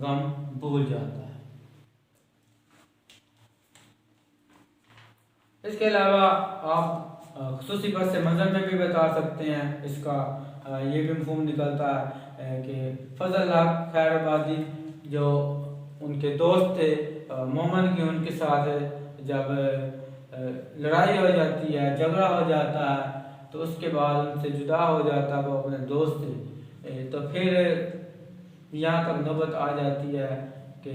غم بھول جاتا ہے۔ اس کے علاوہ آپ خصوصی پس منظر میں بھی بتا سکتے ہیں، اس کا یہ بھی مفہوم نکلتا ہے کہ فضل حق خیر آبادی جو ان کے دوست تھے مومن کی، ان کے ساتھ جب لڑائی ہو جاتی ہے، جھگڑا ہو جاتا ہے، تو اس کے بعد ان سے جدا ہو جاتا ہے، وہ اپنے دوست تھے، تو پھر یہاں تک نوبت آ جاتی ہے کہ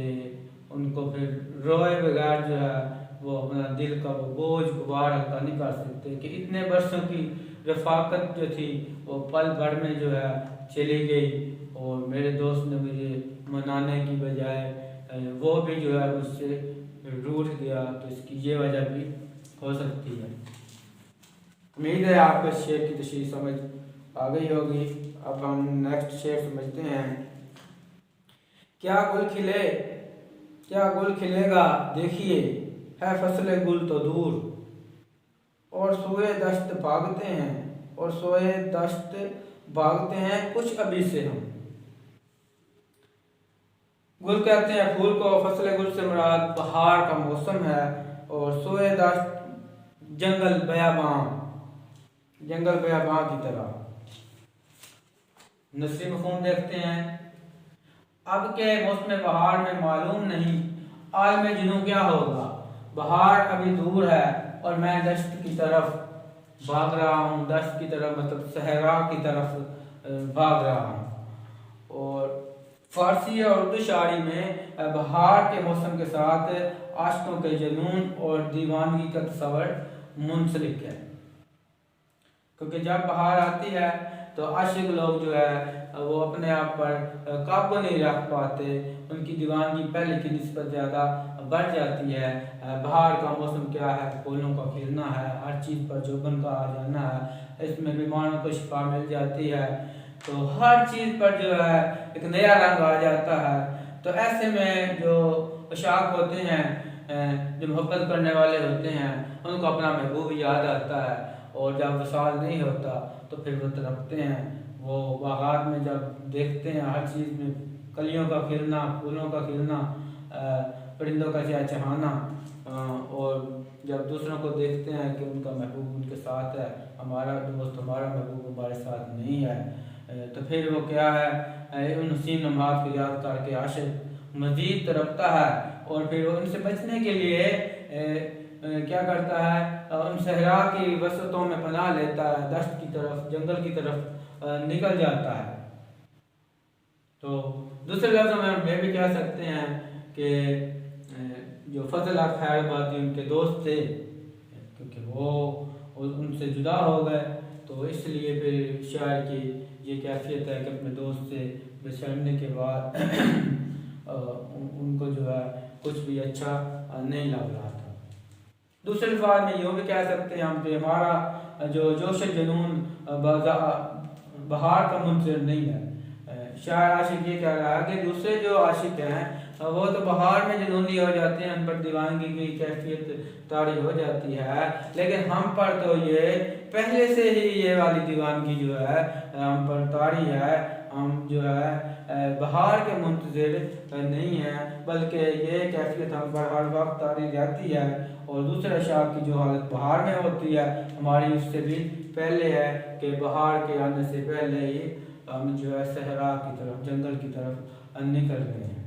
ان کو پھر روئے بغیر جو ہے وہ اپنا دل کا وہ بوجھ غبار ہلکا نہیں کر سکتے کہ اتنے برسوں کی رفاقت جو تھی وہ پل بھر میں جو ہے چلی گئی، اور میرے دوست نے مجھے منانے کی بجائے وہ بھی جو ہے مجھ سے روٹھ گیا، تو اس کی یہ وجہ بھی ہو سکتی ہے۔ امید ہے آپ کو اس شعر کی تشریح سمجھ آ گئی ہوگی۔ اب ہم نیکسٹ شعر سمجھتے ہیں۔ کیا گل کھلے گا دیکھیے، ہے فصل گل تو دور، اور سوئے دشت بھاگتے ہیں کچھ ابھی سے ہم۔ گل کہتے ہیں پھول کو، فصل گل سے مراد بہار کا موسم ہے، اور سوئے دشت جنگل بیاباں کی طرح۔ نثری مفہوم دیکھتے ہیں۔ اب کے موسم بہار میں معلوم نہیں عالم جنوں کیا ہوگا، بہار ابھی دور ہے اور میں دشت کی طرف بھاگ رہا ہوں، دشت کی طرف مطلب صحرا کی طرف بھاگ رہا ہوں۔ اور فارسی اور اردو شاعری میں بہار کے موسم کے ساتھ عاشقوں کے جنون اور دیوانگی کا تصور منسلک ہے، کیونکہ جب بہار آتی ہے تو عاشق لوگ جو ہے وہ اپنے آپ پر قابو نہیں رکھ پاتے، ان کی دیوانگی پہلے کی نسبت زیادہ بڑھ جاتی ہے۔ بہار کا موسم کیا ہے؟ پھولوں کا کھلنا ہے، ہر چیز پر جوبن کا آ جانا ہے، اس میں بیماروں کو شفا مل جاتی ہے، تو ہر چیز پر جو ہے ایک نیا رنگ آ جاتا ہے۔ تو ایسے میں جو عشاق ہوتے ہیں، جو محبت کرنے والے ہوتے ہیں، ان کو اپنا محبوب یاد آتا ہے، اور جب وصال نہیں ہوتا تو پھر وہ تڑپتے ہیں۔ وہ باغات میں جب دیکھتے ہیں ہر چیز میں کلیوں کا کھلنا، پھولوں کا کھلنا، پرندوں کا چہچہانا، اور جب دوسروں کو دیکھتے ہیں کہ ان کا محبوب ان کے ساتھ ہے، ہمارا دوست ہمارا محبوب ہمارے ساتھ نہیں ہے، تو پھر وہ کیا ہے، ان حسین لمحات کو یاد کر کے عاشق مزید تڑپتا ہے، اور پھر وہ ان سے بچنے کے لیے کیا کرتا ہے، ان صحرا کی وسطوں میں پناہ لیتا ہے، دشت کی طرف جنگل کی طرف نکل جاتا ہے۔ تو دوسرے لفظوں میں ہم یہ بھی کہہ سکتے ہیں کہ جو فضل حق خیر آبادی ان کے دوست تھے، کیونکہ وہ ان سے جدا ہو گئے، تو اس لیے پھر شاعر کی یہ کیفیت ہے کہ اپنے دوست سے بچھڑنے کے بعد ان کو جو ہے کچھ بھی اچھا نہیں لگ رہا تھا۔ دوسرے الفاظ میں یہ بھی کہہ سکتے ہیں ہم کہ ہمارا جو جوش جنون بہار کا منتظر نہیں ہے۔ شاعر عاشق یہ کہہ رہا ہے کہ دوسرے جو عاشق ہیں وہ تو بہار میں جنونی ہو جاتے ہیں، ان پر دیوانگی کی کیفیت طاری ہو جاتی ہے، لیکن ہم پر تو یہ پہلے سے ہی یہ والی دیوانگی جو ہے ہم پر طاری ہے، ہم جو ہے بہار کے منتظر نہیں ہیں، بلکہ یہ کیفیت ہم پر ہر وقت طاری رہتی ہے، اور دوسرے اشعار کی جو حالت بہار میں ہوتی ہے ہماری اس سے بھی پہلے ہے کہ بہار کے آنے سے پہلے ہی ہم جو ہے صحرا کی طرف جنگل کی طرف نکل گئے ہیں۔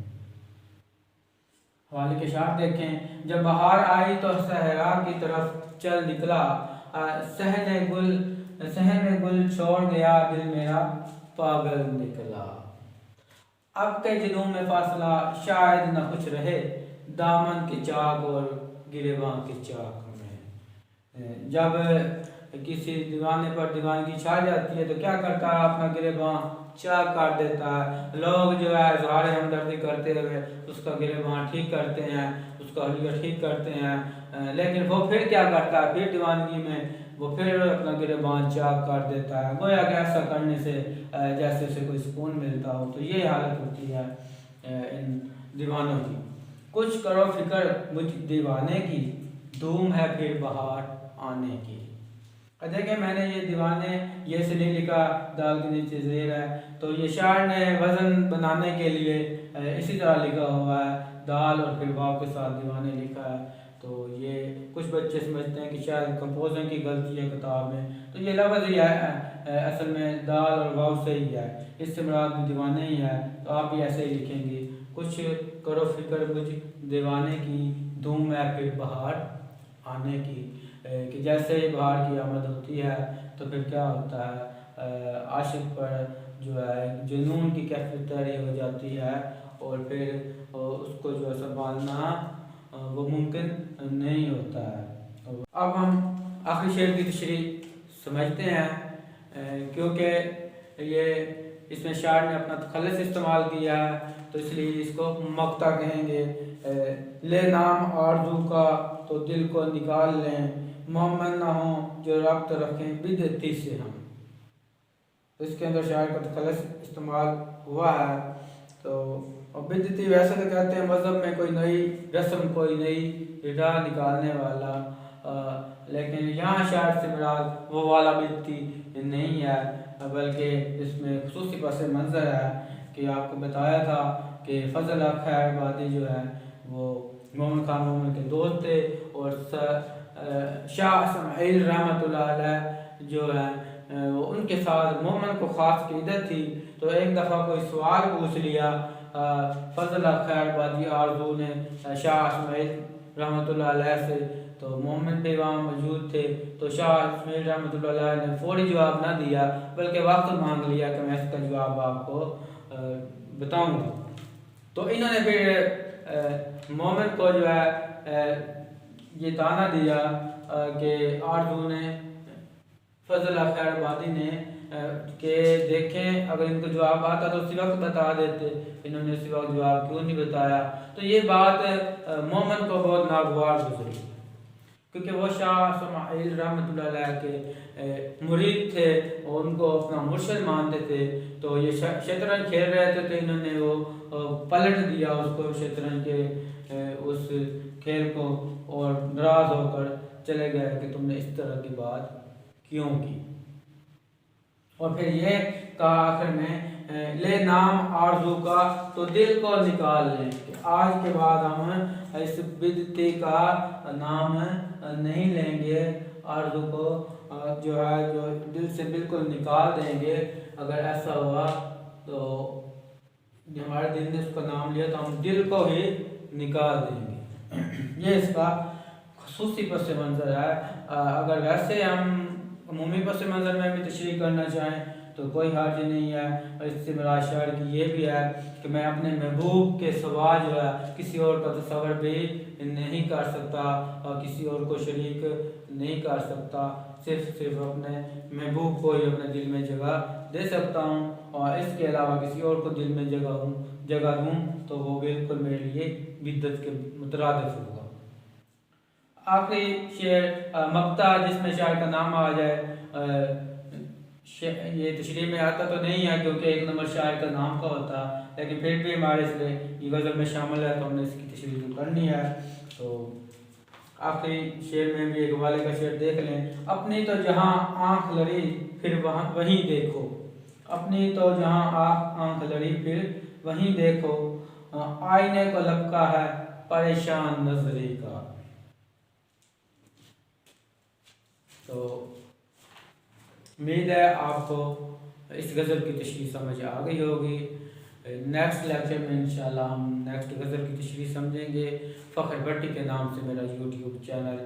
حوالے کے اشعار دیکھیں۔ جب بہار آئی تو صحرا کی طرف چل نکلا، صحن گل چھوڑ گیا دل میرا پاگل نکلا۔ اب کے جنوں میں فاصلہ شاید نہ کچھ رہے، دامن کے چاک اور گریباں کے چاک میں۔ جب کسی دیوانے پر دیوانگی چھا جاتی ہے تو کیا کرتا ہے، اپنا گریباں چاک کر دیتا ہے، لوگ جو ہے اظہار ہمدردی کرتے ہوئے اس کا گریباں ٹھیک کرتے ہیں، اس کا حلیہ ٹھیک کرتے ہیں، لیکن وہ پھر کیا کرتا ہے، پھر دیوانگی میں وہ پھر اپنا گریباں چاک کر دیتا ہے، گویا کہ ایسا کرنے سے جیسے اسے کوئی سکون ملتا ہو۔ تو یہ حالت ہوتی ہے ان دیوانوں کی۔ کچھ کرو فکر مجھ دیوانے کی، دھوم ہے پھر بہار آنے کی۔ دیکھیں میں نے یہ دیوانے یہ سے نہیں لکھا، دال کے نیچے زیر ہے، تو یہ شاعر نے وزن بنانے کے لیے اسی طرح لکھا ہوا ہے، دال اور پھر واو کے ساتھ دیوانے لکھا ہے۔ تو یہ کچھ بچے سمجھتے ہیں کہ شاید کمپوزنگ کی غلطی ہے کتاب میں، تو یہ لفظ ہی ہے اصل میں دال اور واو سے ہی ہے، اس سے مراد بھی دیوانے ہی ہے، تو آپ بھی ایسے ہی لکھیں گے، کچھ کرو فکر مجھ دیوانے کی، دھوم ہے پھر بہار آنے کی، کہ جیسے ہی بہار کی آمد ہوتی ہے تو پھر کیا ہوتا ہے، عاشق پر جو ہے جنون کی کیفیت طاری ہو جاتی ہے، اور پھر اس کو جو ہے سنبھالنا وہ ممکن نہیں ہوتا ہے۔ اب ہم آخری شعر کی تشریح سمجھتے ہیں، کیونکہ یہ اس میں شاعر نے اپنا تخلص استعمال کیا ہے تو اس لیے اس کو مقطع کہیں گے۔ لے نام آرزو کا تو دل کو نکال لیں، محمد نہ ہوں جو ربط رکھیں بدعتی سے ہم۔ تو اس کے اندر شاعر کا تخلص استعمال ہوا ہے۔ تو بدعتی ویسے تو کہتے ہیں مذہب میں کوئی نئی رسم، کوئی نئی راہ نکالنے والا، لیکن یہاں شاعر سے مراد وہ والا بدعتی نہیں ہے، بلکہ اس میں خصوصی پس منظر ہے کہ آپ کو بتایا تھا کہ فضل حق خیر آبادی جو ہے وہ مومن خان مومن کے دوست تھے، اور شاہ اسماعیل رحمۃ اللہ علیہ جو ہے ان کے ساتھ مومن کو خاص عقیدت تھی۔ تو ایک دفعہ کوئی سوال پوچھ لیا فضل حق خیر آبادی آرزو نے شاہ اسماعیل رحمۃ اللہ علیہ سے، تو مومن بھی وہاں موجود تھے، تو شاہ اسماعیل رحمۃ اللہ علیہ نے فوری جواب نہ دیا بلکہ وقت مانگ لیا کہ میں اس کا جواب آپ کو بتاؤں گا۔ تو انہوں نے پھر مومن کو جو ہے یہ تانا دیا کہ آرزو نے فضل حق خیر آبادی نے کہ دیکھیں اگر ان کو جواب آتا تو اسی وقت بتا دیتے، انہوں نے اسی وقت جواب کیوں نہیں بتایا۔ تو یہ بات مومن کو بہت ناگوار گزری، کیونکہ وہ شاہ اسماعیل رحمۃ اللہ علیہ کے مرید تھے اور ان کو اپنا مرشد مانتے تھے۔ تو یہ شطرنج کھیل رہے تھے تو انہوں نے وہ پلٹ دیا اس کو، شطرنج کے اس کھیل کو، اور ناراض ہو کر چلے گئے کہ تم نے اس طرح کی بات کیوں کی۔ اور پھر یہ کہا آخر میں لے نام آرزو کا تو دل کو نکال لیں، کہ آج کے بعد ہم اس بدعتی کا نام نہیں لیں گے، آرزو کو جو ہے جو دل سے بالکل نکال دیں گے۔ اگر ایسا ہوا تو ہمارے دل نے اس کا نام لیا تو ہم دل کو ہی نکال دیں گے۔ یہ اس کا خصوصی پس منظر ہے۔ اگر ویسے ہم عمومی پس منظر میں بھی تشریح کرنا چاہیں تو کوئی حرج نہیں ہے، اور اس سے مراد شاعر کی یہ بھی ہے کہ میں اپنے محبوب کے سوا جو ہے کسی اور کا تصور بھی نہیں کر سکتا اور کسی اور کو شریک نہیں کر سکتا، صرف اپنے محبوب کو ہی اپنے دل میں جگہ دے سکتا ہوں، اور اس کے علاوہ کسی اور کو دل میں جگہ دوں تو وہ بالکل میرے لیے بدعت کے مترادف ہوگا۔ آخری شعر مقطع جس میں شاعر کا نام آ جائے، یہ تشریح میں آتا تو نہیں ہے کیونکہ ایک نمبر شاعر کا نام کا ہوتا، لیکن پھر بھی ہمارے اس لیے یہ غزل میں شامل ہے تو ہم نے اس کی تشریح تو کرنی ہے۔ تو آخری شعر میں بھی ایک والے کا شعر دیکھ لیں۔ اپنی تو جہاں آنکھ لڑی پھر وہیں دیکھو، اپنی تو جہاں آنکھ لڑی پھر وہیں دیکھو، آئینے کو لپکا ہے پریشان نظری کا۔ تو امید ہے آپ کو اس غزل کی تشریح سمجھ آ گئی ہوگی۔ نیکسٹ لیکچر میں انشاءاللہ ہم نیکسٹ غزل کی تشریح سمجھیں گے۔ فخر بھٹی کے نام سے میرا یوٹیوب چینل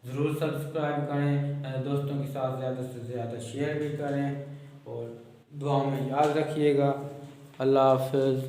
ضرور سبسکرائب کریں، دوستوں کے ساتھ زیادہ سے زیادہ شیئر بھی کریں، اور دعاؤں میں یاد رکھیے گا۔ اللہ حافظ۔